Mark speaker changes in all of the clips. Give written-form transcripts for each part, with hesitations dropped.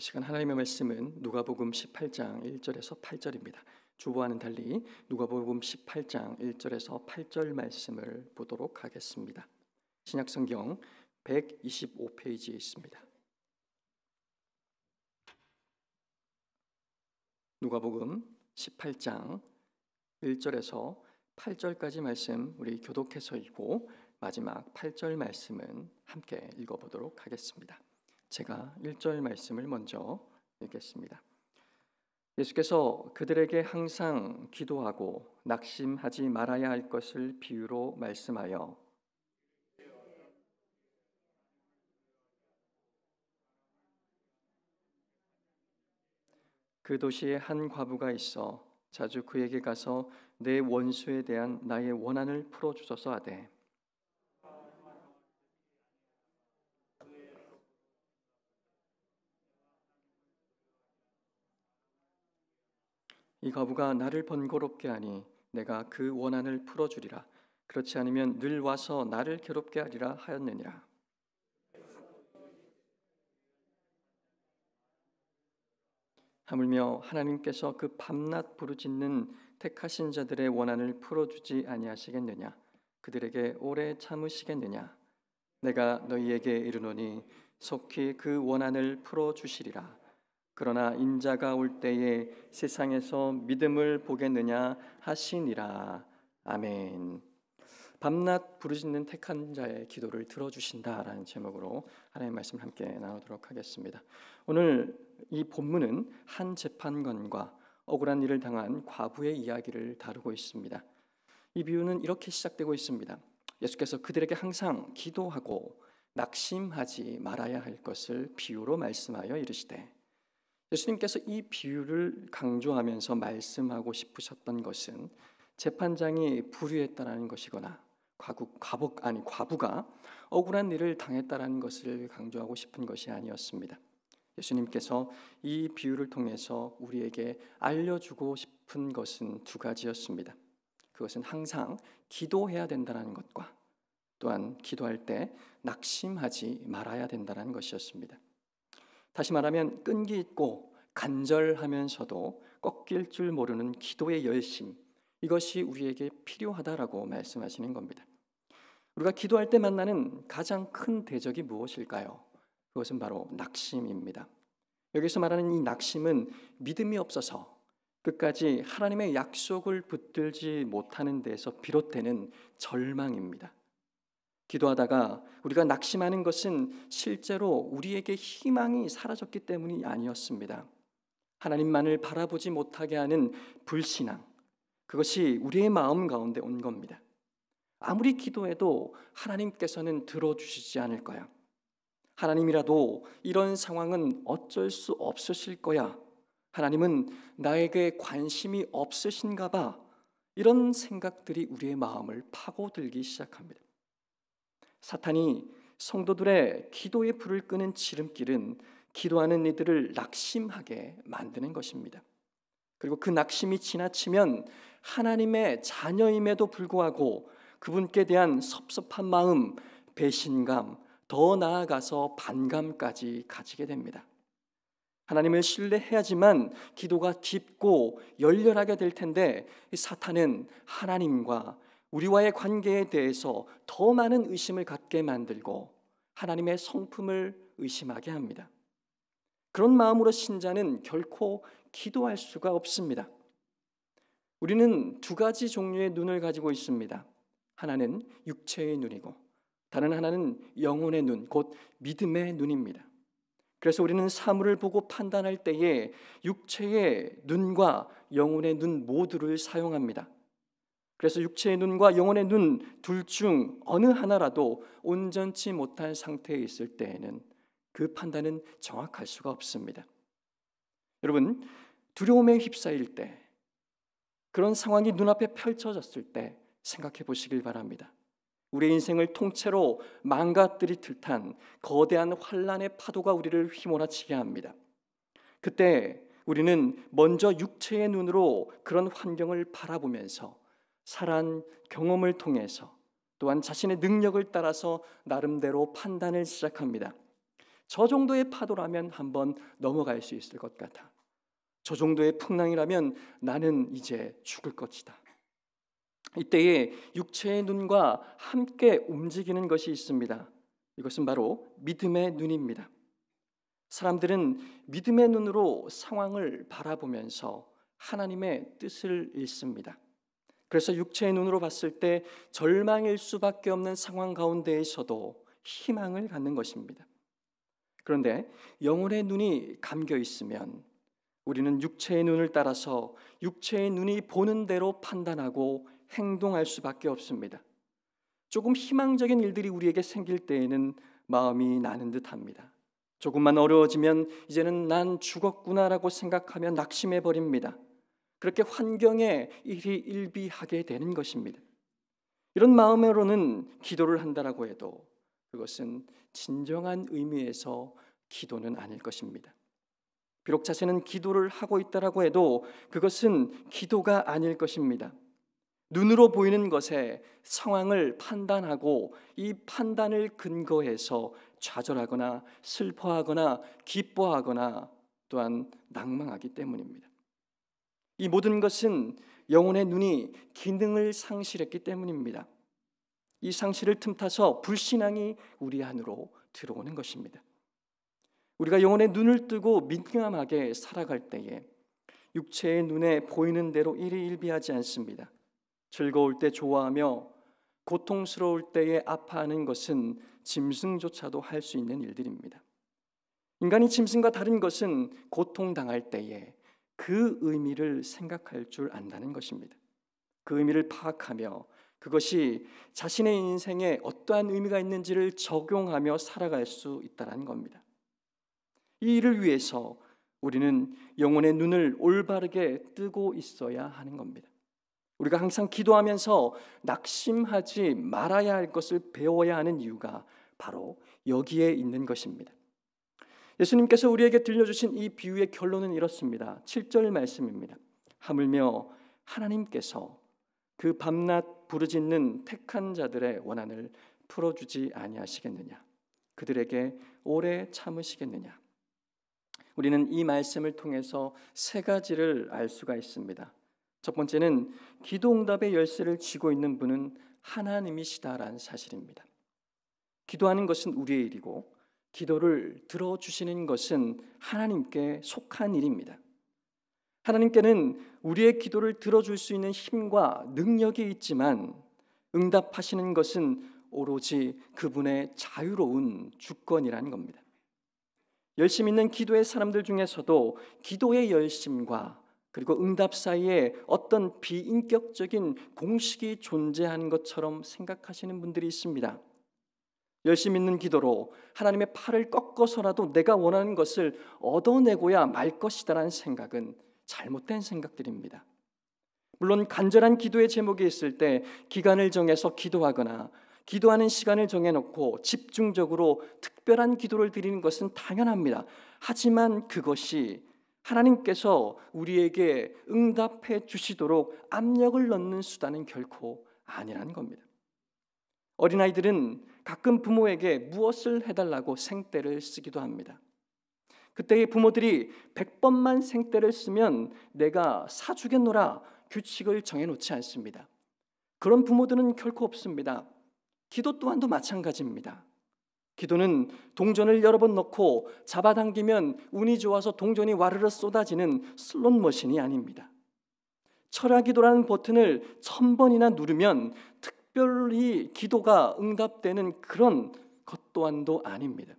Speaker 1: 시간 하나님의 말씀은 누가복음 18장 1절에서 8절입니다. 주보와는 달리 누가복음 18장 1절에서 8절 말씀을 보도록 하겠습니다. 신약성경 125페이지에 있습니다. 누가복음 18장 1절에서 8절까지 말씀 우리 교독해서 읽고 마지막 8절 말씀은 함께 읽어보도록 하겠습니다. 제가 1절 말씀을 먼저 읽겠습니다. 예수께서 그들에게 항상 기도하고 낙심하지 말아야 할 것을 비유로 말씀하여 그 도시에 한 과부가 있어 자주 그에게 가서 내 원수에 대한 나의 원한을 풀어주소서 하되 이 과부가 나를 번거롭게 하니 내가 그 원한을 풀어주리라. 그렇지 않으면 늘 와서 나를 괴롭게 하리라 하였느니라. 하물며 하나님께서 그 밤낮 부르짖는 택하신 자들의 원한을 풀어주지 아니하시겠느냐? 그들에게 오래 참으시겠느냐? 내가 너희에게 이르노니 속히 그 원한을 풀어주시리라. 그러나 인자가 올 때에 세상에서 믿음을 보겠느냐 하시니라. 아멘. 밤낮 부르짖는 택한 자의 기도를 들어주신다라는 제목으로 하나님의 말씀을 함께 나누도록 하겠습니다. 오늘 이 본문은 한 재판관과 억울한 일을 당한 과부의 이야기를 다루고 있습니다. 이 비유는 이렇게 시작되고 있습니다. 예수께서 그들에게 항상 기도하고 낙심하지 말아야 할 것을 비유로 말씀하여 이르시되, 예수님께서 이 비유를 강조하면서 말씀하고 싶으셨던 것은 재판장이 불의했다라는 것이거나 과부가 억울한 일을 당했다라는 것을 강조하고 싶은 것이 아니었습니다. 예수님께서 이 비유를 통해서 우리에게 알려주고 싶은 것은 두 가지였습니다. 그것은 항상 기도해야 된다는 것과 또한 기도할 때 낙심하지 말아야 된다는 것이었습니다. 다시 말하면 끈기 있고 간절하면서도 꺾일 줄 모르는 기도의 열심, 이것이 우리에게 필요하다라고 말씀하시는 겁니다. 우리가 기도할 때 만나는 가장 큰 대적이 무엇일까요? 그것은 바로 낙심입니다. 여기서 말하는 이 낙심은 믿음이 없어서 끝까지 하나님의 약속을 붙들지 못하는 데서 비롯되는 절망입니다. 기도하다가 우리가 낙심하는 것은 실제로 우리에게 희망이 사라졌기 때문이 아니었습니다. 하나님만을 바라보지 못하게 하는 불신앙, 그것이 우리의 마음 가운데 온 겁니다. 아무리 기도해도 하나님께서는 들어주시지 않을 거야. 하나님이라도 이런 상황은 어쩔 수 없으실 거야. 하나님은 나에게 관심이 없으신가 봐. 이런 생각들이 우리의 마음을 파고들기 시작합니다. 사탄이 성도들의 기도의 불을 끄는 지름길은 기도하는 이들을 낙심하게 만드는 것입니다. 그리고 그 낙심이 지나치면 하나님의 자녀임에도 불구하고 그분께 대한 섭섭한 마음, 배신감, 더 나아가서 반감까지 가지게 됩니다. 하나님을 신뢰해야지만 기도가 깊고 열렬하게 될 텐데 사탄은 하나님과 우리와의 관계에 대해서 더 많은 의심을 갖게 만들고 하나님의 성품을 의심하게 합니다. 그런 마음으로 신자는 결코 기도할 수가 없습니다. 우리는 두 가지 종류의 눈을 가지고 있습니다. 하나는 육체의 눈이고 다른 하나는 영혼의 눈, 곧 믿음의 눈입니다. 그래서 우리는 사물을 보고 판단할 때에 육체의 눈과 영혼의 눈 모두를 사용합니다. 그래서 육체의 눈과 영혼의 눈 둘 중 어느 하나라도 온전치 못한 상태에 있을 때에는 그 판단은 정확할 수가 없습니다. 여러분, 두려움에 휩싸일 때, 그런 상황이 눈앞에 펼쳐졌을 때 생각해 보시길 바랍니다. 우리의 인생을 통째로 망가뜨릴 듯한 거대한 환란의 파도가 우리를 휘몰아치게 합니다. 그때 우리는 먼저 육체의 눈으로 그런 환경을 바라보면서 살아온 경험을 통해서 또한 자신의 능력을 따라서 나름대로 판단을 시작합니다. 저 정도의 파도라면 한번 넘어갈 수 있을 것 같아. 저 정도의 풍랑이라면 나는 이제 죽을 것이다. 이때에 육체의 눈과 함께 움직이는 것이 있습니다. 이것은 바로 믿음의 눈입니다. 사람들은 믿음의 눈으로 상황을 바라보면서 하나님의 뜻을 읽습니다. 그래서 육체의 눈으로 봤을 때 절망일 수밖에 없는 상황 가운데에서도 희망을 갖는 것입니다. 그런데 영혼의 눈이 감겨 있으면 우리는 육체의 눈을 따라서 육체의 눈이 보는 대로 판단하고 행동할 수밖에 없습니다. 조금 희망적인 일들이 우리에게 생길 때에는 마음이 나는 듯합니다. 조금만 어려워지면 이제는 난 죽었구나라고 생각하며 낙심해 버립니다. 그렇게 환경에 일희일비하게 되는 것입니다. 이런 마음으로는 기도를 한다라고 해도 그것은 진정한 의미에서 기도는 아닐 것입니다. 비록 자신은 기도를 하고 있다라고 해도 그것은 기도가 아닐 것입니다. 눈으로 보이는 것에 상황을 판단하고 이 판단을 근거해서 좌절하거나 슬퍼하거나 기뻐하거나 또한 낭망하기 때문입니다. 이 모든 것은 영혼의 눈이 기능을 상실했기 때문입니다. 이 상실을 틈타서 불신앙이 우리 안으로 들어오는 것입니다. 우리가 영혼의 눈을 뜨고 민감하게 살아갈 때에 육체의 눈에 보이는 대로 일희일비하지 않습니다. 즐거울 때 좋아하며 고통스러울 때에 아파하는 것은 짐승조차도 할 수 있는 일들입니다. 인간이 짐승과 다른 것은 고통당할 때에 그 의미를 생각할 줄 안다는 것입니다. 그 의미를 파악하며 그것이 자신의 인생에 어떠한 의미가 있는지를 적용하며 살아갈 수 있다는 겁니다. 이 일을 위해서 우리는 영혼의 눈을 올바르게 뜨고 있어야 하는 겁니다. 우리가 항상 기도하면서 낙심하지 말아야 할 것을 배워야 하는 이유가 바로 여기에 있는 것입니다. 예수님께서 우리에게 들려주신 이 비유의 결론은 이렇습니다. 7절 말씀입니다. 하물며 하나님께서 그 밤낮 부르짖는 택한 자들의 원한을 풀어주지 아니하시겠느냐? 그들에게 오래 참으시겠느냐? 우리는 이 말씀을 통해서 세 가지를 알 수가 있습니다. 첫 번째는 기도 응답의 열쇠를 쥐고 있는 분은 하나님이시다라는 사실입니다. 기도하는 것은 우리의 일이고 기도를 들어주시는 것은 하나님께 속한 일입니다. 하나님께는 우리의 기도를 들어줄 수 있는 힘과 능력이 있지만 응답하시는 것은 오로지 그분의 자유로운 주권이라는 겁니다. 열심 있는 기도의 사람들 중에서도 기도의 열심과 그리고 응답 사이에 어떤 비인격적인 공식이 존재하는 것처럼 생각하시는 분들이 있습니다. 열심 있는 기도로 하나님의 팔을 꺾어서라도 내가 원하는 것을 얻어내고야 말 것이다라는 생각은 잘못된 생각들입니다. 물론 간절한 기도의 제목이 있을 때 기간을 정해서 기도하거나 기도하는 시간을 정해놓고 집중적으로 특별한 기도를 드리는 것은 당연합니다. 하지만 그것이 하나님께서 우리에게 응답해 주시도록 압력을 넣는 수단은 결코 아니라는 겁니다. 어린아이들은 가끔 부모에게 무엇을 해달라고 생떼를 쓰기도 합니다. 그때의 부모들이 100번만 생떼를 쓰면 내가 사주겠노라 규칙을 정해놓지 않습니다. 그런 부모들은 결코 없습니다. 기도 또한도 마찬가지입니다. 기도는 동전을 여러 번 넣고 잡아당기면 운이 좋아서 동전이 와르르 쏟아지는 슬롯 머신이 아닙니다. 철야기도라는 버튼을 1000번이나 누르면 특별히 기도가 응답되는 그런 것 또한도 아닙니다.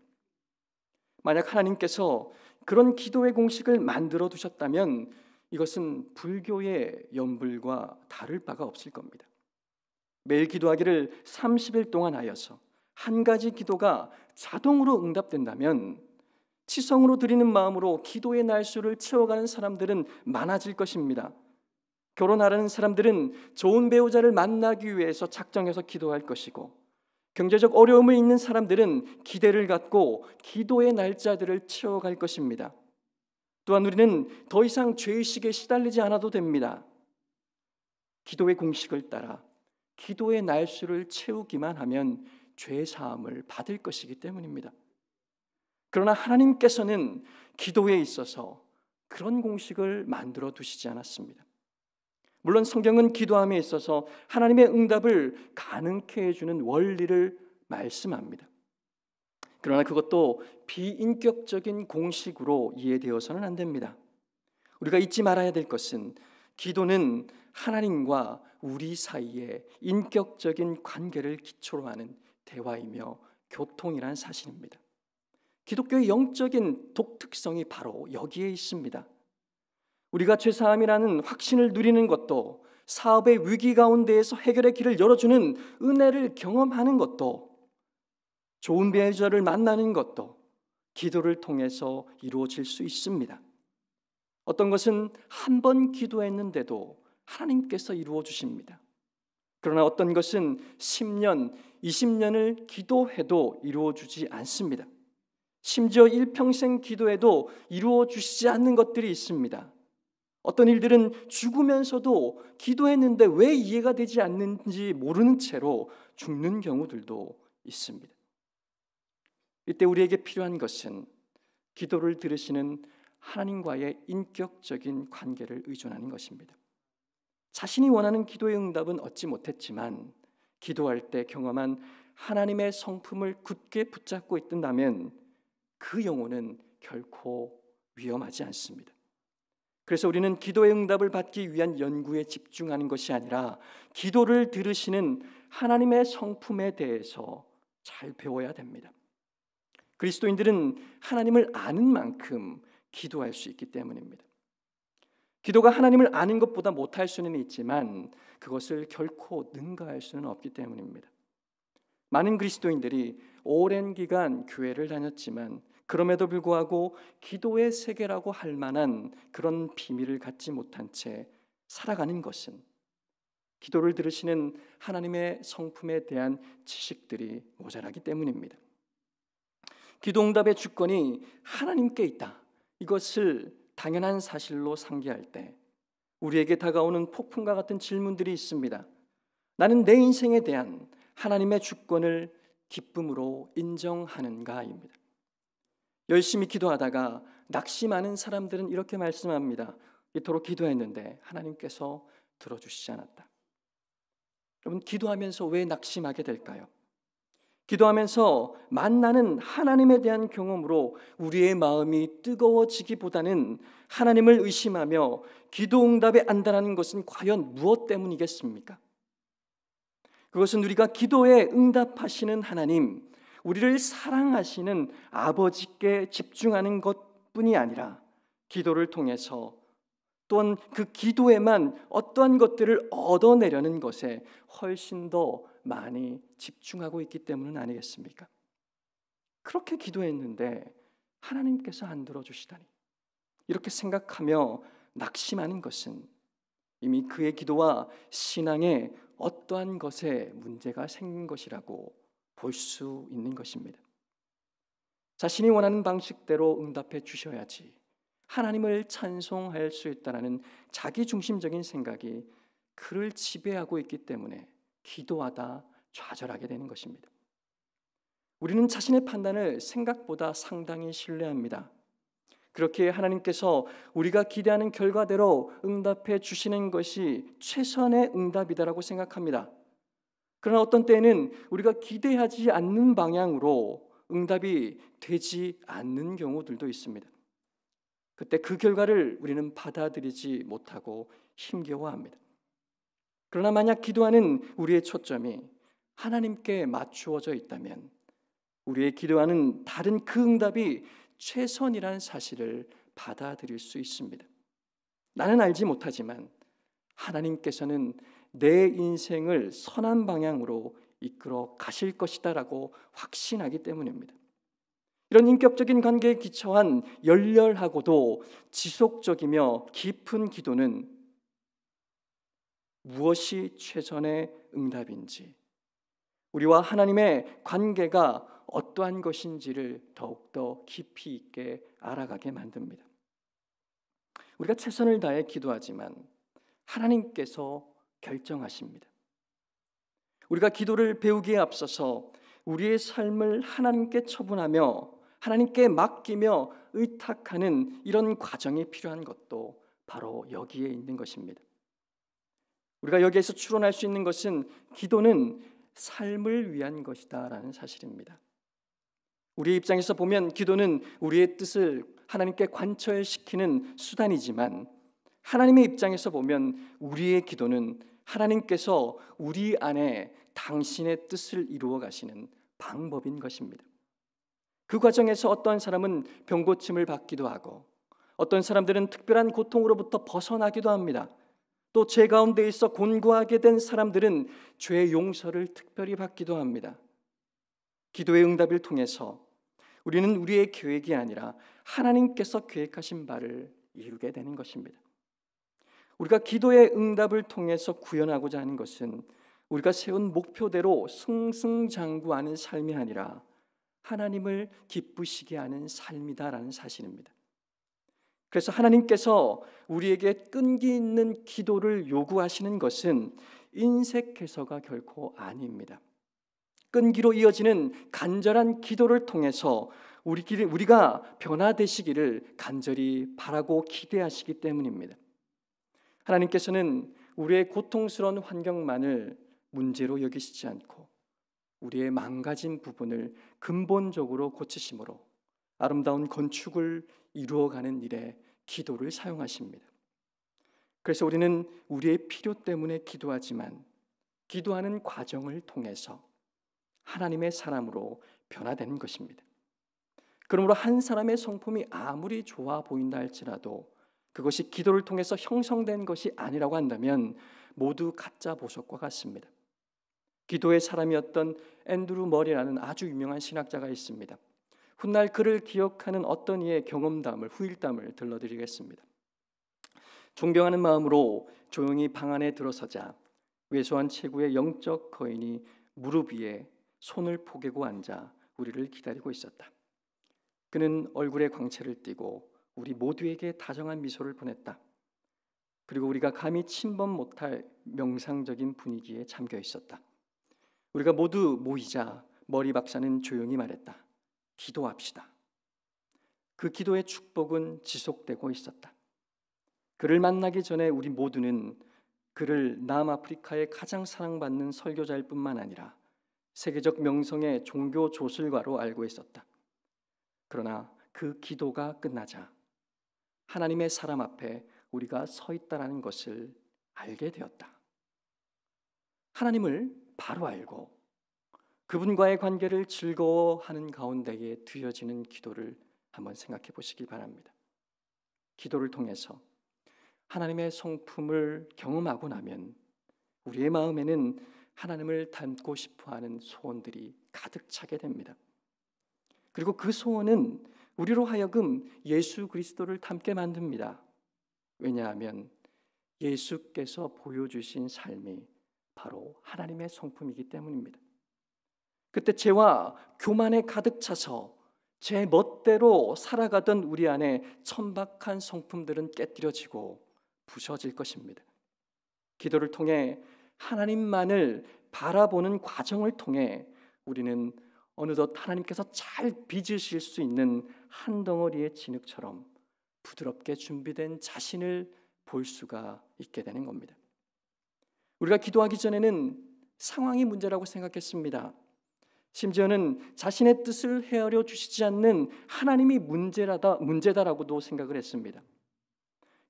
Speaker 1: 만약 하나님께서 그런 기도의 공식을 만들어 두셨다면 이것은 불교의 연불과 다를 바가 없을 겁니다. 매일 기도하기를 30일 동안 하여서 한 가지 기도가 자동으로 응답된다면 치성으로 드리는 마음으로 기도의 날수를 채워가는 사람들은 많아질 것입니다. 결혼하려는 사람들은 좋은 배우자를 만나기 위해서 작정해서 기도할 것이고, 경제적 어려움이 있는 사람들은 기대를 갖고 기도의 날짜들을 채워갈 것입니다. 또한 우리는 더 이상 죄의식에 시달리지 않아도 됩니다. 기도의 공식을 따라 기도의 날수를 채우기만 하면 죄 사함을 받을 것이기 때문입니다. 그러나 하나님께서는 기도에 있어서 그런 공식을 만들어 두시지 않았습니다. 물론 성경은 기도함에 있어서 하나님의 응답을 가능케 해주는 원리를 말씀합니다. 그러나 그것도 비인격적인 공식으로 이해되어서는 안 됩니다. 우리가 잊지 말아야 될 것은 기도는 하나님과 우리 사이의 인격적인 관계를 기초로 하는 대화이며 교통이란 사실입니다. 기독교의 영적인 독특성이 바로 여기에 있습니다. 우리가 죄사함이라는 확신을 누리는 것도, 사업의 위기 가운데에서 해결의 길을 열어주는 은혜를 경험하는 것도, 좋은 배우자를 만나는 것도 기도를 통해서 이루어질 수 있습니다. 어떤 것은 한 번 기도했는데도 하나님께서 이루어 주십니다. 그러나 어떤 것은 10년, 20년을 기도해도 이루어 주지 않습니다. 심지어 일평생 기도해도 이루어 주시지 않는 것들이 있습니다. 어떤 일들은 죽으면서도 기도했는데 왜 이해가 되지 않는지 모르는 채로 죽는 경우들도 있습니다. 이때 우리에게 필요한 것은 기도를 들으시는 하나님과의 인격적인 관계를 의존하는 것입니다. 자신이 원하는 기도의 응답은 얻지 못했지만 기도할 때 경험한 하나님의 성품을 굳게 붙잡고 있다면 그 영혼은 결코 위험하지 않습니다. 그래서 우리는 기도의 응답을 받기 위한 연구에 집중하는 것이 아니라 기도를 들으시는 하나님의 성품에 대해서 잘 배워야 됩니다. 그리스도인들은 하나님을 아는 만큼 기도할 수 있기 때문입니다. 기도가 하나님을 아는 것보다 못할 수는 있지만 그것을 결코 능가할 수는 없기 때문입니다. 많은 그리스도인들이 오랜 기간 교회를 다녔지만 그럼에도 불구하고 기도의 세계라고 할 만한 그런 비밀을 갖지 못한 채 살아가는 것은 기도를 들으시는 하나님의 성품에 대한 지식들이 모자라기 때문입니다. 기도 응답의 주권이 하나님께 있다, 이것을 당연한 사실로 상기할 때 우리에게 다가오는 폭풍과 같은 질문들이 있습니다. 나는 내 인생에 대한 하나님의 주권을 기쁨으로 인정하는가입니다. 열심히 기도하다가 낙심하는 사람들은 이렇게 말씀합니다. 이토록 기도했는데 하나님께서 들어주시지 않았다. 여러분, 기도하면서 왜 낙심하게 될까요? 기도하면서 만나는 하나님에 대한 경험으로 우리의 마음이 뜨거워지기보다는 하나님을 의심하며 기도 응답에 안달하는 것은 과연 무엇 때문이겠습니까? 그것은 우리가 기도에 응답하시는 하나님, 우리를 사랑하시는 아버지께 집중하는 것뿐이 아니라 기도를 통해서 또한 그 기도에만 어떠한 것들을 얻어내려는 것에 훨씬 더 많이 집중하고 있기 때문은 아니겠습니까? 그렇게 기도했는데 하나님께서 안 들어주시다니, 이렇게 생각하며 낙심하는 것은 이미 그의 기도와 신앙에 어떠한 것에 문제가 생긴 것이라고 볼 수 있는 것입니다. 자신이 원하는 방식대로 응답해 주셔야지 하나님을 찬송할 수 있다는 자기중심적인 생각이 그를 지배하고 있기 때문에 기도하다 좌절하게 되는 것입니다. 우리는 자신의 판단을 생각보다 상당히 신뢰합니다. 그렇게 하나님께서 우리가 기대하는 결과대로 응답해 주시는 것이 최선의 응답이다라고 생각합니다. 그러나 어떤 때에는 우리가 기대하지 않는 방향으로 응답이 되지 않는 경우들도 있습니다. 그때 그 결과를 우리는 받아들이지 못하고 힘겨워합니다. 그러나 만약 기도하는 우리의 초점이 하나님께 맞추어져 있다면 우리의 기도하는 다른 그 응답이 최선이라는 사실을 받아들일 수 있습니다. 나는 알지 못하지만 하나님께서는 내 인생을 선한 방향으로 이끌어 가실 것이다라고 확신하기 때문입니다. 이런 인격적인 관계에 기초한 열렬하고도 지속적이며 깊은 기도는 무엇이 최선의 응답인지, 우리와 하나님의 관계가 어떠한 것인지를 더욱더 깊이 있게 알아가게 만듭니다. 우리가 최선을 다해 기도하지만 하나님께서 결정하십니다. 우리가 기도를 배우기에 앞서서 우리의 삶을 하나님께 처분하며 하나님께 맡기며 의탁하는 이런 과정이 필요한 것도 바로 여기에 있는 것입니다. 우리가 여기에서 추론할 수 있는 것은 기도는 삶을 위한 것이다라는 사실입니다. 우리의 입장에서 보면 기도는 우리의 뜻을 하나님께 관철시키는 수단이지만 하나님의 입장에서 보면 우리의 기도는 하나님께서 우리 안에 당신의 뜻을 이루어 가시는 방법인 것입니다. 그 과정에서 어떤 사람은 병고침을 받기도 하고 어떤 사람들은 특별한 고통으로부터 벗어나기도 합니다. 또 죄 가운데 있어 곤고하게 된 사람들은 죄의 용서를 특별히 받기도 합니다. 기도의 응답을 통해서 우리는 우리의 계획이 아니라 하나님께서 계획하신 바를 이루게 되는 것입니다. 우리가 기도의 응답을 통해서 구현하고자 하는 것은 우리가 세운 목표대로 승승장구하는 삶이 아니라 하나님을 기쁘시게 하는 삶이다라는 사실입니다. 그래서 하나님께서 우리에게 끈기 있는 기도를 요구하시는 것은 인색해서가 결코 아닙니다. 끈기로 이어지는 간절한 기도를 통해서 우리가 변화되시기를 간절히 바라고 기대하시기 때문입니다. 하나님께서는 우리의 고통스러운 환경만을 문제로 여기시지 않고 우리의 망가진 부분을 근본적으로 고치심으로 아름다운 건축을 이루어가는 일에 기도를 사용하십니다. 그래서 우리는 우리의 필요 때문에 기도하지만 기도하는 과정을 통해서 하나님의 사람으로 변화되는 것입니다. 그러므로 한 사람의 성품이 아무리 좋아 보인다 할지라도 그것이 기도를 통해서 형성된 것이 아니라고 한다면 모두 가짜 보석과 같습니다. 기도의 사람이었던 앤드루 머리라는 아주 유명한 신학자가 있습니다. 훗날 그를 기억하는 어떤 이의 경험담을 후일담을 들려드리겠습니다. 존경하는 마음으로 조용히 방 안에 들어서자 왜소한 체구의 영적 거인이 무릎 위에 손을 포개고 앉아 우리를 기다리고 있었다. 그는 얼굴에 광채를 띠고 우리 모두에게 다정한 미소를 보냈다. 그리고 우리가 감히 침범 못할 명상적인 분위기에 잠겨 있었다. 우리가 모두 모이자 머리 박사는 조용히 말했다. 기도합시다. 그 기도의 축복은 지속되고 있었다. 그를 만나기 전에 우리 모두는 그를 남아프리카의 가장 사랑받는 설교자일 뿐만 아니라 세계적 명성의 종교 조술가로 알고 있었다. 그러나 그 기도가 끝나자 하나님의 사람 앞에 우리가 서 있다라는 것을 알게 되었다. 하나님을 바로 알고 그분과의 관계를 즐거워하는 가운데에 드려지는 기도를 한번 생각해 보시기 바랍니다. 기도를 통해서 하나님의 성품을 경험하고 나면 우리의 마음에는 하나님을 닮고 싶어하는 소원들이 가득 차게 됩니다. 그리고 그 소원은 우리로 하여금 예수 그리스도를 닮게 만듭니다. 왜냐하면 예수께서 보여주신 삶이 바로 하나님의 성품이기 때문입니다. 그때 죄와 교만에 가득 차서 제 멋대로 살아가던 우리 안에 천박한 성품들은 깨뜨려지고 부서질 것입니다. 기도를 통해 하나님만을 바라보는 과정을 통해 우리는 어느덧 하나님께서 잘 빚으실 수 있는 한 덩어리의 진흙처럼 부드럽게 준비된 자신을 볼 수가 있게 되는 겁니다. 우리가 기도하기 전에는 상황이 문제라고 생각했습니다. 심지어는 자신의 뜻을 헤아려 주시지 않는 하나님이 문제다라고도 생각을 했습니다.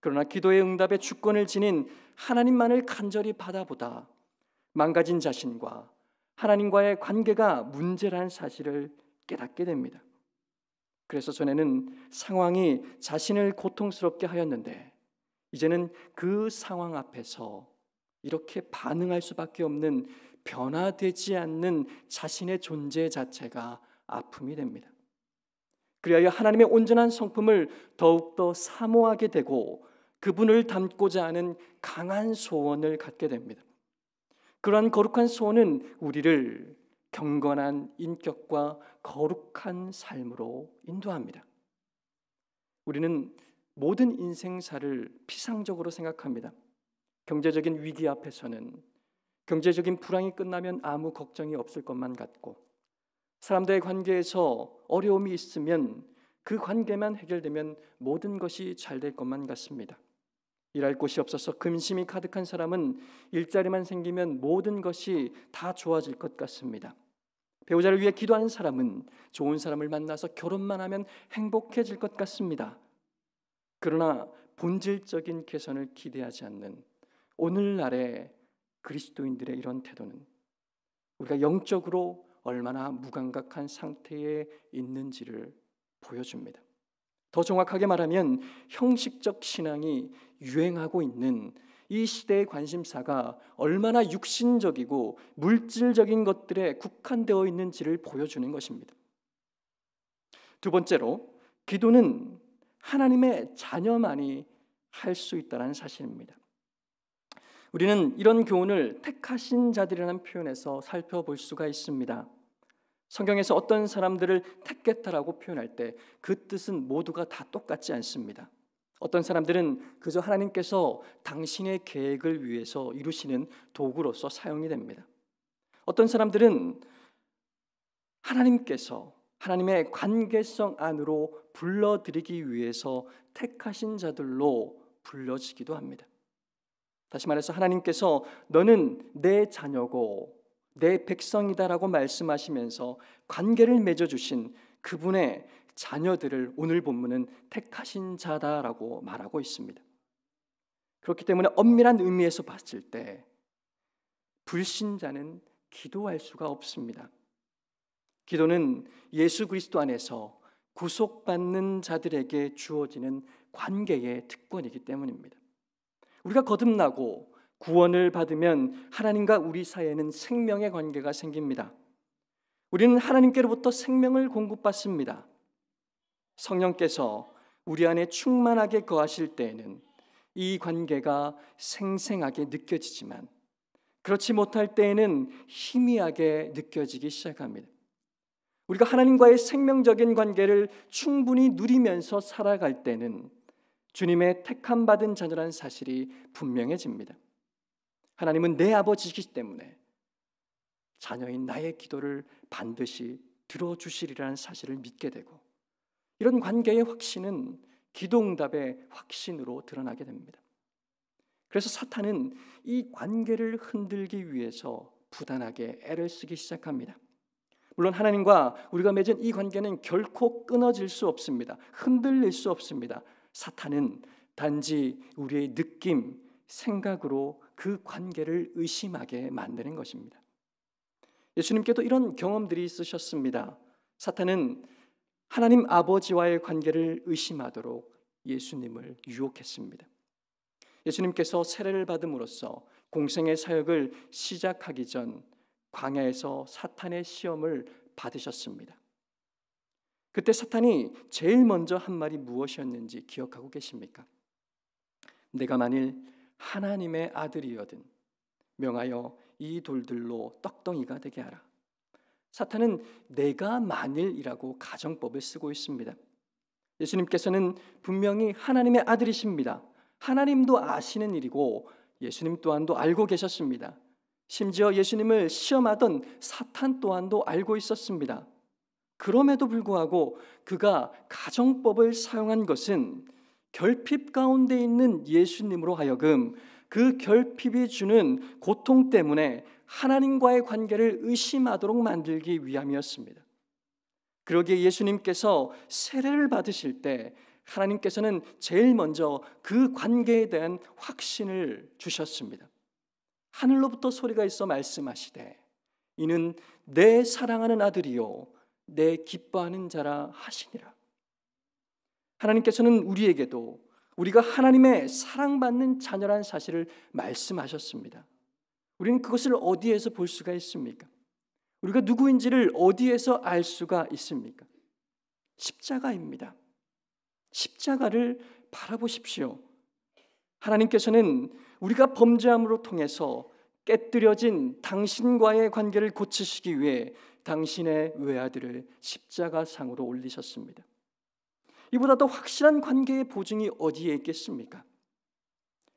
Speaker 1: 그러나 기도의 응답의 주권을 지닌 하나님만을 간절히 바라보다 망가진 자신과 하나님과의 관계가 문제라는 사실을 깨닫게 됩니다. 그래서 전에는 상황이 자신을 고통스럽게 하였는데 이제는 그 상황 앞에서 이렇게 반응할 수밖에 없는 변화되지 않는 자신의 존재 자체가 아픔이 됩니다. 그리하여 하나님의 온전한 성품을 더욱더 사모하게 되고 그분을 닮고자 하는 강한 소원을 갖게 됩니다. 그러한 거룩한 소원은 우리를 경건한 인격과 거룩한 삶으로 인도합니다. 우리는 모든 인생사를 피상적으로 생각합니다. 경제적인 위기 앞에서는 경제적인 불황이 끝나면 아무 걱정이 없을 것만 같고 사람들의 관계에서 어려움이 있으면 그 관계만 해결되면 모든 것이 잘 될 것만 같습니다. 일할 곳이 없어서 근심이 가득한 사람은 일자리만 생기면 모든 것이 다 좋아질 것 같습니다. 배우자를 위해 기도하는 사람은 좋은 사람을 만나서 결혼만 하면 행복해질 것 같습니다. 그러나 본질적인 개선을 기대하지 않는 오늘날의 그리스도인들의 이런 태도는 우리가 영적으로 얼마나 무감각한 상태에 있는지를 보여줍니다. 더 정확하게 말하면 형식적 신앙이 유행하고 있는 이 시대의 관심사가 얼마나 육신적이고 물질적인 것들에 국한되어 있는지를 보여주는 것입니다. 두 번째로, 기도는 하나님의 자녀만이 할 수 있다는 사실입니다. 우리는 이런 교훈을 택하신 자들이라는 표현에서 살펴볼 수가 있습니다. 성경에서 어떤 사람들을 택했다라고 표현할 때 그 뜻은 모두가 다 똑같지 않습니다. 어떤 사람들은 그저 하나님께서 당신의 계획을 위해서 이루시는 도구로서 사용이 됩니다. 어떤 사람들은 하나님께서 하나님의 관계성 안으로 불러들이기 위해서 택하신 자들로 불려지기도 합니다. 다시 말해서 하나님께서 너는 내 자녀고 내 백성이다라고 말씀하시면서 관계를 맺어주신 그분의 자녀들을 오늘 본문은 택하신 자다라고 말하고 있습니다. 그렇기 때문에 엄밀한 의미에서 봤을 때 불신자는 기도할 수가 없습니다. 기도는 예수 그리스도 안에서 구속받는 자들에게 주어지는 관계의 특권이기 때문입니다. 우리가 거듭나고 구원을 받으면 하나님과 우리 사이에는 생명의 관계가 생깁니다. 우리는 하나님께로부터 생명을 공급받습니다. 성령께서 우리 안에 충만하게 거하실 때에는 이 관계가 생생하게 느껴지지만 그렇지 못할 때에는 희미하게 느껴지기 시작합니다. 우리가 하나님과의 생명적인 관계를 충분히 누리면서 살아갈 때는 주님의 택함받은 자녀라는 사실이 분명해집니다. 하나님은 내 아버지이기 때문에 자녀인 나의 기도를 반드시 들어주시리라는 사실을 믿게 되고 이런 관계의 확신은 기도응답의 확신으로 드러나게 됩니다. 그래서 사탄은 이 관계를 흔들기 위해서 부단하게 애를 쓰기 시작합니다. 물론 하나님과 우리가 맺은 이 관계는 결코 끊어질 수 없습니다. 흔들릴 수 없습니다. 사탄은 단지 우리의 느낌, 생각으로 그 관계를 의심하게 만드는 것입니다. 예수님께도 이런 경험들이 있으셨습니다. 사탄은 하나님 아버지와의 관계를 의심하도록 예수님을 유혹했습니다. 예수님께서 세례를 받음으로써 공생의 사역을 시작하기 전 광야에서 사탄의 시험을 받으셨습니다. 그때 사탄이 제일 먼저 한 말이 무엇이었는지 기억하고 계십니까? 내가 만일 하나님의 아들이거든 명하여 이 돌들로 떡덩이가 되게 하라. 사탄은 내가 만일이라고 가정법을 쓰고 있습니다. 예수님께서는 분명히 하나님의 아들이십니다. 하나님도 아시는 일이고 예수님 또한도 알고 계셨습니다. 심지어 예수님을 시험하던 사탄 또한도 알고 있었습니다. 그럼에도 불구하고 그가 가정법을 사용한 것은 결핍 가운데 있는 예수님으로 하여금 그 결핍이 주는 고통 때문에 하나님과의 관계를 의심하도록 만들기 위함이었습니다. 그러기에 예수님께서 세례를 받으실 때 하나님께서는 제일 먼저 그 관계에 대한 확신을 주셨습니다. 하늘로부터 소리가 있어 말씀하시되 이는 내 사랑하는 아들이요 내 기뻐하는 자라 하시니라. 하나님께서는 우리에게도 우리가 하나님의 사랑받는 자녀라는 사실을 말씀하셨습니다. 우리는 그것을 어디에서 볼 수가 있습니까? 우리가 누구인지를 어디에서 알 수가 있습니까? 십자가입니다. 십자가를 바라보십시오. 하나님께서는 우리가 범죄함으로 통해서 깨뜨려진 당신과의 관계를 고치시기 위해 당신의 외아들을 십자가상으로 올리셨습니다. 이보다 더 확실한 관계의 보증이 어디에 있겠습니까?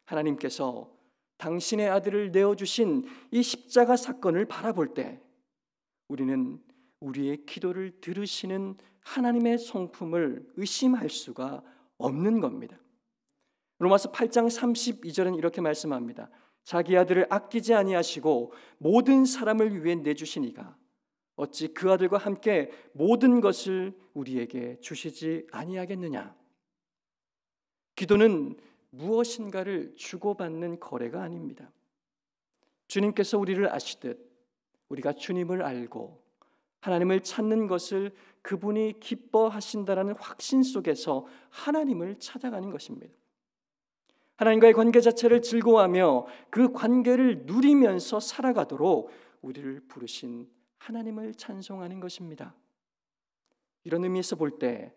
Speaker 1: 하나님께서 당신의 아들을 내어주신 이 십자가 사건을 바라볼 때 우리는 우리의 기도를 들으시는 하나님의 성품을 의심할 수가 없는 겁니다. 로마서 8장 32절은 이렇게 말씀합니다. 자기 아들을 아끼지 아니하시고 모든 사람을 위해 내주시니가 어찌 그 아들과 함께 모든 것을 우리에게 주시지 아니하겠느냐. 기도는 무엇인가를 주고받는 거래가 아닙니다. 주님께서 우리를 아시듯 우리가 주님을 알고 하나님을 찾는 것을 그분이 기뻐하신다라는 확신 속에서 하나님을 찾아가는 것입니다. 하나님과의 관계 자체를 즐거워하며 그 관계를 누리면서 살아가도록 우리를 부르신 하나님을 찬송하는 것입니다. 이런 의미에서 볼 때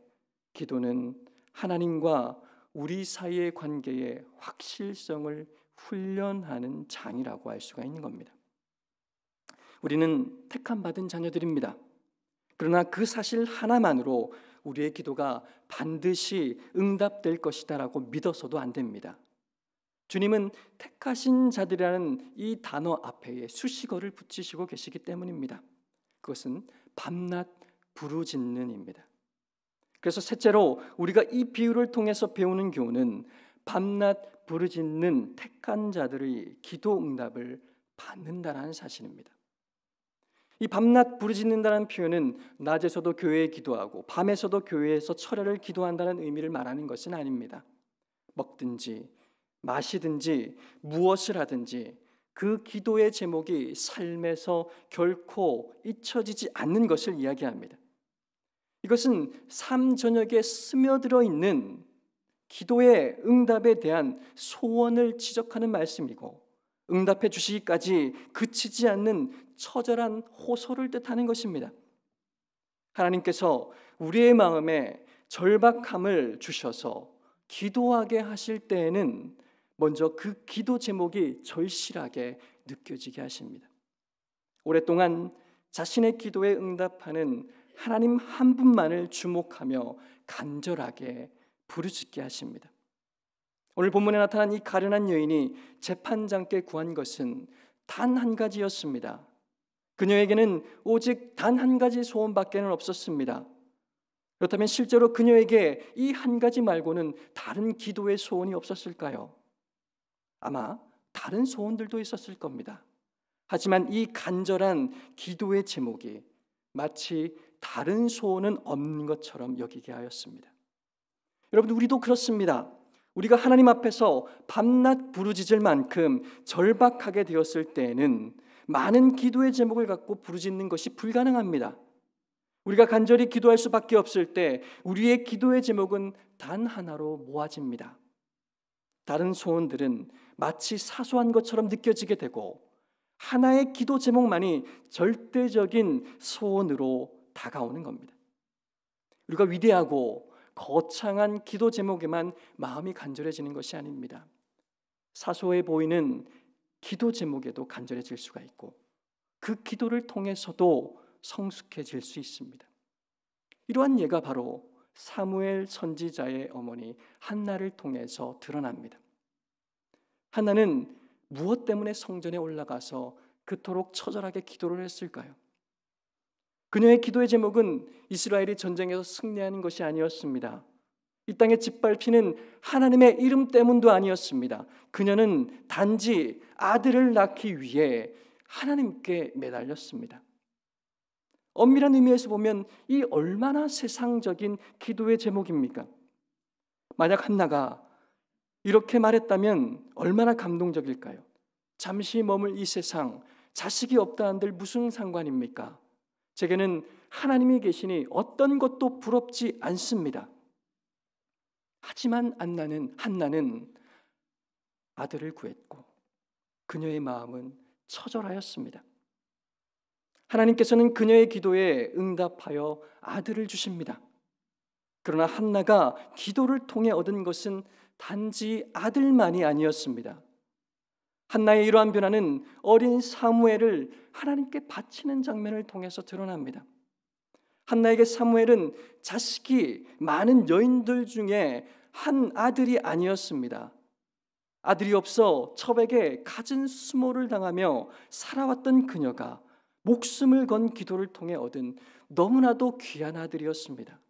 Speaker 1: 기도는 하나님과 우리 사이의 관계의 확실성을 훈련하는 장이라고 할 수가 있는 겁니다. 우리는 택함 받은 자녀들입니다. 그러나 그 사실 하나만으로 우리의 기도가 반드시 응답될 것이다라고 믿어서도 안 됩니다. 주님은 택하신 자들이라는 이 단어 앞에 수식어를 붙이시고 계시기 때문입니다. 그것은 밤낮 부르짖는입니다. 그래서 셋째로 우리가 이 비유를 통해서 배우는 교훈은 밤낮 부르짖는 택한 자들의 기도 응답을 받는다라는 사실입니다. 이 밤낮 부르짖는다는 표현은 낮에서도 교회에 기도하고 밤에서도 교회에서 철야를 기도한다는 의미를 말하는 것은 아닙니다. 먹든지 마시든지 무엇을 하든지 그 기도의 제목이 삶에서 결코 잊혀지지 않는 것을 이야기합니다. 이것은 삶 전역에 스며들어 있는 기도의 응답에 대한 소원을 지적하는 말씀이고 응답해 주시기까지 그치지 않는 처절한 호소를 뜻하는 것입니다. 하나님께서 우리의 마음에 절박함을 주셔서 기도하게 하실 때에는 먼저 그 기도 제목이 절실하게 느껴지게 하십니다. 오랫동안 자신의 기도에 응답하는 하나님 한 분만을 주목하며 간절하게 부르짖게 하십니다. 오늘 본문에 나타난 이 가련한 여인이 재판장께 구한 것은 단 한 가지였습니다. 그녀에게는 오직 단 한 가지 소원밖에는 없었습니다. 그렇다면 실제로 그녀에게 이 한 가지 말고는 다른 기도의 소원이 없었을까요? 아마 다른 소원들도 있었을 겁니다. 하지만 이 간절한 기도의 제목이 마치 다른 소원은 없는 것처럼 여기게 하였습니다. 여러분, 우리도 그렇습니다. 우리가 하나님 앞에서 밤낮 부르짖을 만큼 절박하게 되었을 때에는 많은 기도의 제목을 갖고 부르짖는 것이 불가능합니다. 우리가 간절히 기도할 수밖에 없을 때 우리의 기도의 제목은 단 하나로 모아집니다. 다른 소원들은 마치 사소한 것처럼 느껴지게 되고 하나의 기도 제목만이 절대적인 소원으로 다가오는 겁니다. 우리가 위대하고 거창한 기도 제목에만 마음이 간절해지는 것이 아닙니다. 사소해 보이는 기도 제목에도 간절해질 수가 있고 그 기도를 통해서도 성숙해질 수 있습니다. 이러한 예가 바로 사무엘 선지자의 어머니 한나를 통해서 드러납니다. 한나는 무엇 때문에 성전에 올라가서 그토록 처절하게 기도를 했을까요? 그녀의 기도의 제목은 이스라엘이 전쟁에서 승리하는 것이 아니었습니다. 이 땅에 짓밟히는 하나님의 이름 때문도 아니었습니다. 그녀는 단지 아들을 낳기 위해 하나님께 매달렸습니다. 엄밀한 의미에서 보면 이 얼마나 세상적인 기도의 제목입니까? 만약 한나가 이렇게 말했다면 얼마나 감동적일까요? 잠시 머물 이 세상, 자식이 없다한들 무슨 상관입니까? 제게는 하나님이 계시니 어떤 것도 부럽지 않습니다. 하지만 한나는 아들을 구했고 그녀의 마음은 처절하였습니다. 하나님께서는 그녀의 기도에 응답하여 아들을 주십니다. 그러나 한나가 기도를 통해 얻은 것은 단지 아들만이 아니었습니다. 한나의 이러한 변화는 어린 사무엘을 하나님께 바치는 장면을 통해서 드러납니다. 한나에게 사무엘은 자식이 많은 여인들 중에 한 아들이 아니었습니다. 아들이 없어 첩에게 갖은 수모를 당하며 살아왔던 그녀가 목숨을 건 기도를 통해 얻은 너무나도 귀한 아들이었습니다.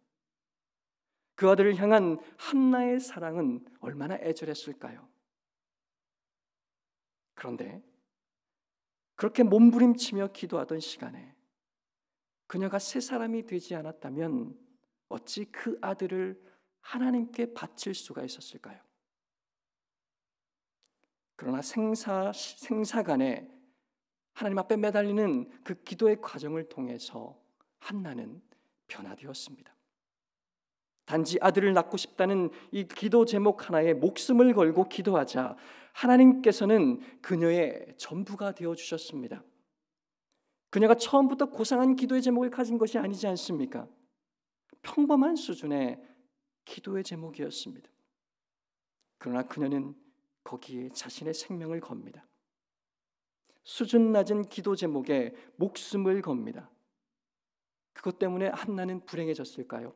Speaker 1: 그 아들을 향한 한나의 사랑은 얼마나 애절했을까요? 그런데 그렇게 몸부림치며 기도하던 시간에 그녀가 새 사람이 되지 않았다면 어찌 그 아들을 하나님께 바칠 수가 있었을까요? 그러나 생사간에 하나님 앞에 매달리는 그 기도의 과정을 통해서 한나는 변화되었습니다. 단지 아들을 낳고 싶다는 이 기도 제목 하나에 목숨을 걸고 기도하자 하나님께서는 그녀의 전부가 되어주셨습니다. 그녀가 처음부터 고상한 기도의 제목을 가진 것이 아니지 않습니까? 평범한 수준의 기도의 제목이었습니다. 그러나 그녀는 거기에 자신의 생명을 겁니다. 수준 낮은 기도 제목에 목숨을 겁니다. 그것 때문에 한나는 불행해졌을까요?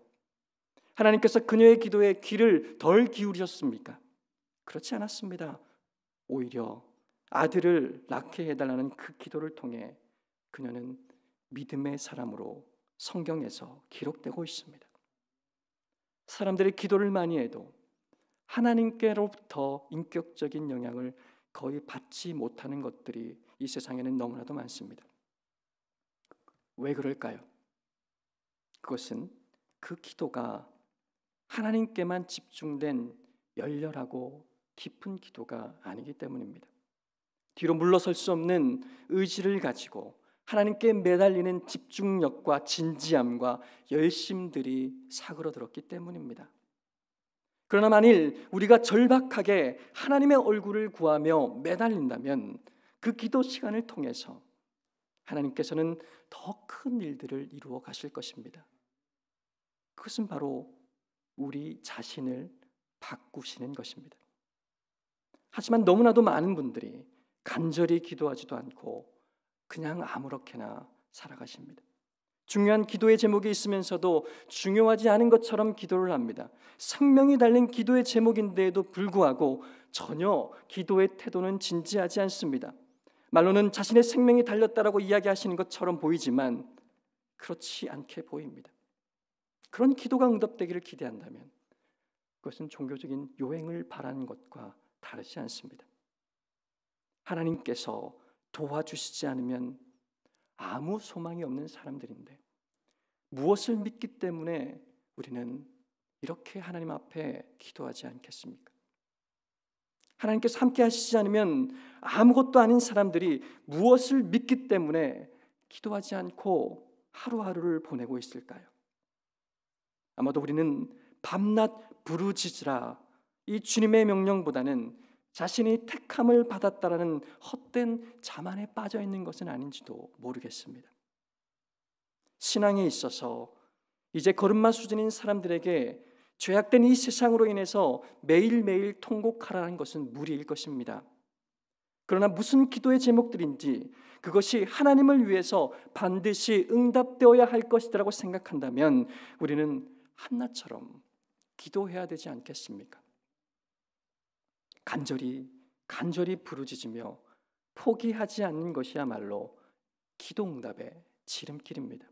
Speaker 1: 하나님께서 그녀의 기도에 귀를 덜 기울이셨습니까? 그렇지 않았습니다. 오히려 아들을 낳게 해달라는 그 기도를 통해 그녀는 믿음의 사람으로 성경에서 기록되고 있습니다. 사람들이 기도를 많이 해도 하나님께로부터 인격적인 영향을 거의 받지 못하는 것들이 이 세상에는 너무나도 많습니다. 왜 그럴까요? 그것은 그 기도가 하나님께만 집중된 열렬하고 깊은 기도가 아니기 때문입니다. 뒤로 물러설 수 없는 의지를 가지고 하나님께 매달리는 집중력과 진지함과 열심들이 사그러들었기 때문입니다. 그러나 만일 우리가 절박하게 하나님의 얼굴을 구하며 매달린다면 그 기도 시간을 통해서 하나님께서는 더 큰 일들을 이루어 가실 것입니다. 그것은 바로 우리 자신을 바꾸시는 것입니다. 하지만 너무나도 많은 분들이 간절히 기도하지도 않고 그냥 아무렇게나 살아가십니다. 중요한 기도의 제목이 있으면서도 중요하지 않은 것처럼 기도를 합니다. 생명이 달린 기도의 제목인데도 불구하고 전혀 기도의 태도는 진지하지 않습니다. 말로는 자신의 생명이 달렸다라고 이야기하시는 것처럼 보이지만 그렇지 않게 보입니다. 그런 기도가 응답되기를 기대한다면 그것은 종교적인 요행을 바라는 것과 다르지 않습니다. 하나님께서 도와주시지 않으면 아무 소망이 없는 사람들인데 무엇을 믿기 때문에 우리는 이렇게 하나님 앞에 기도하지 않겠습니까? 하나님께서 함께 하시지 않으면 아무것도 아닌 사람들이 무엇을 믿기 때문에 기도하지 않고 하루하루를 보내고 있을까요? 아마도 우리는 밤낮 부르짖으라 이 주님의 명령보다는 자신이 택함을 받았다라는 헛된 자만에 빠져 있는 것은 아닌지도 모르겠습니다. 신앙에 있어서 이제 걸음마 수준인 사람들에게 죄악된 이 세상으로 인해서 매일매일 통곡하라는 것은 무리일 것입니다. 그러나 무슨 기도의 제목들인지 그것이 하나님을 위해서 반드시 응답되어야 할 것이라고 생각한다면 우리는 한나처럼 기도해야 되지 않겠습니까? 간절히 부르짖으며 포기하지 않는 것이야말로 기도 응답의 지름길입니다.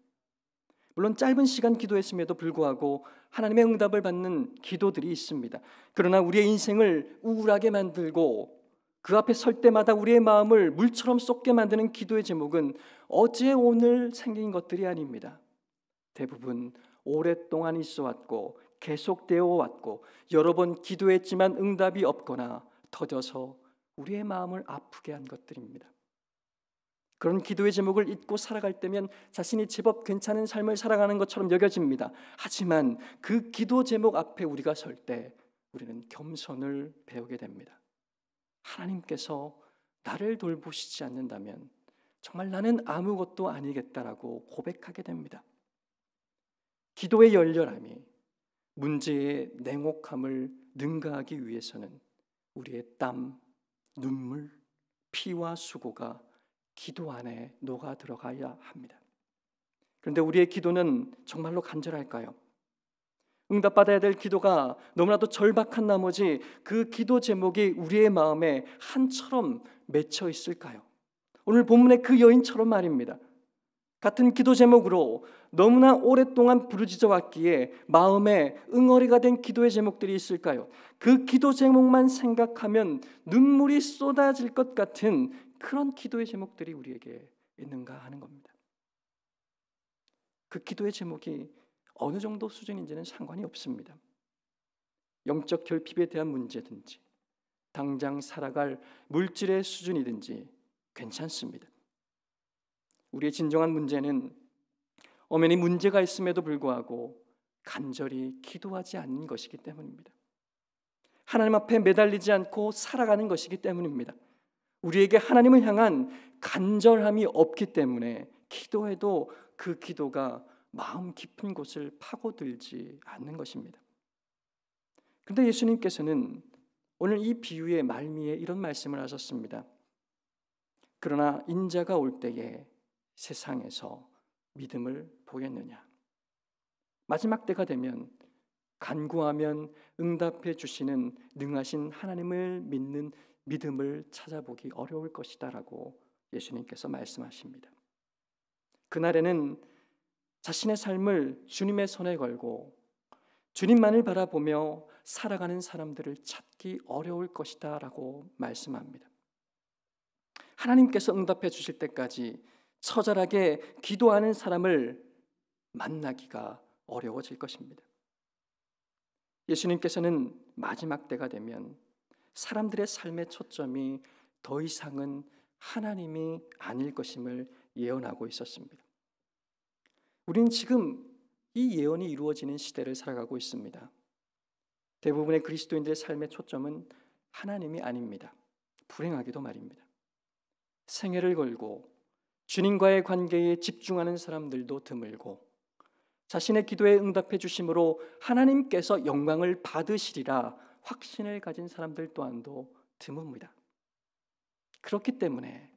Speaker 1: 물론 짧은 시간 기도했음에도 불구하고 하나님의 응답을 받는 기도들이 있습니다. 그러나 우리의 인생을 우울하게 만들고 그 앞에 설 때마다 우리의 마음을 물처럼 쏟게 만드는 기도의 제목은 어제 오늘 생긴 것들이 아닙니다. 대부분 오랫동안 있어 왔고 계속되어 왔고 여러 번 기도했지만 응답이 없거나 터져서 우리의 마음을 아프게 한 것들입니다. 그런 기도의 제목을 잊고 살아갈 때면 자신이 제법 괜찮은 삶을 살아가는 것처럼 여겨집니다. 하지만 그 기도 제목 앞에 우리가 설 때 우리는 겸손을 배우게 됩니다. 하나님께서 나를 돌보시지 않는다면 정말 나는 아무것도 아니겠다라고 고백하게 됩니다. 기도의 열렬함이 문제의 냉혹함을 능가하기 위해서는 우리의 땀, 눈물, 피와 수고가 기도 안에 녹아 들어가야 합니다. 그런데 우리의 기도는 정말로 간절할까요? 응답받아야 될 기도가 너무나도 절박한 나머지 그 기도 제목이 우리의 마음에 한처럼 맺혀 있을까요? 오늘 본문의 그 여인처럼 말입니다. 같은 기도 제목으로 너무나 오랫동안 부르짖어 왔기에 마음에 응어리가 된 기도의 제목들이 있을까요? 그 기도 제목만 생각하면 눈물이 쏟아질 것 같은 그런 기도의 제목들이 우리에게 있는가 하는 겁니다. 그 기도의 제목이 어느 정도 수준인지는 상관이 없습니다. 영적 결핍에 대한 문제든지 당장 살아갈 물질의 수준이든지 괜찮습니다. 우리의 진정한 문제는 엄연히 문제가 있음에도 불구하고 간절히 기도하지 않는 것이기 때문입니다. 하나님 앞에 매달리지 않고 살아가는 것이기 때문입니다. 우리에게 하나님을 향한 간절함이 없기 때문에 기도해도 그 기도가 마음 깊은 곳을 파고들지 않는 것입니다. 그런데 예수님께서는 오늘 이 비유의 말미에 이런 말씀을 하셨습니다. 그러나 인자가 올 때에 세상에서 믿음을 보겠느냐. 마지막 때가 되면 간구하면 응답해 주시는 능하신 하나님을 믿는 믿음을 찾아보기 어려울 것이다 라고 예수님께서 말씀하십니다. 그날에는 자신의 삶을 주님의 손에 걸고 주님만을 바라보며 살아가는 사람들을 찾기 어려울 것이다 라고 말씀합니다. 하나님께서 응답해 주실 때까지 처절하게 기도하는 사람을 만나기가 어려워질 것입니다. 예수님께서는 마지막 때가 되면 사람들의 삶의 초점이 더 이상은 하나님이 아닐 것임을 예언하고 있었습니다. 우리는 지금 이 예언이 이루어지는 시대를 살아가고 있습니다. 대부분의 그리스도인들의 삶의 초점은 하나님이 아닙니다. 불행하기도 말입니다. 생애를 걸고 주님과의 관계에 집중하는 사람들도 드물고 자신의 기도에 응답해 주심으로 하나님께서 영광을 받으시리라 확신을 가진 사람들 또한도 드뭅니다. 그렇기 때문에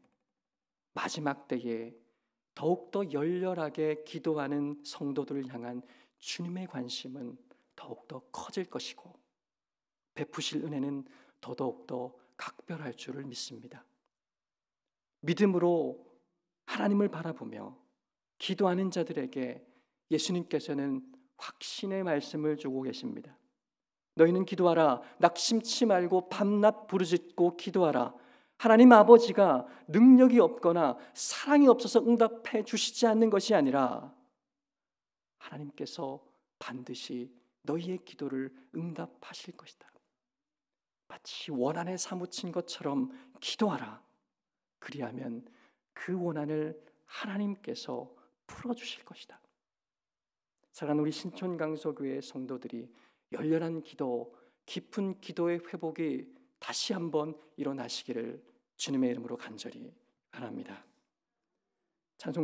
Speaker 1: 마지막 때에 더욱더 열렬하게 기도하는 성도들을 향한 주님의 관심은 더욱더 커질 것이고 베푸실 은혜는 더더욱더 각별할 줄을 믿습니다. 믿음으로 하나님을 바라보며 기도하는 자들에게 예수님께서는 확신의 말씀을 주고 계십니다. 너희는 기도하라. 낙심치 말고 밤낮 부르짖고 기도하라. 하나님 아버지가 능력이 없거나 사랑이 없어서 응답해 주시지 않는 것이 아니라 하나님께서 반드시 너희의 기도를 응답하실 것이다. 마치 원한에 사무친 것처럼 기도하라. 그리하면 그 원한을 하나님께서 풀어주실 것이다. 사랑하는 우리 신촌강서교회 성도들이 열렬한 기도, 깊은 기도의 회복이 다시 한번 일어나시기를 주님의 이름으로 간절히 바랍니다. 찬송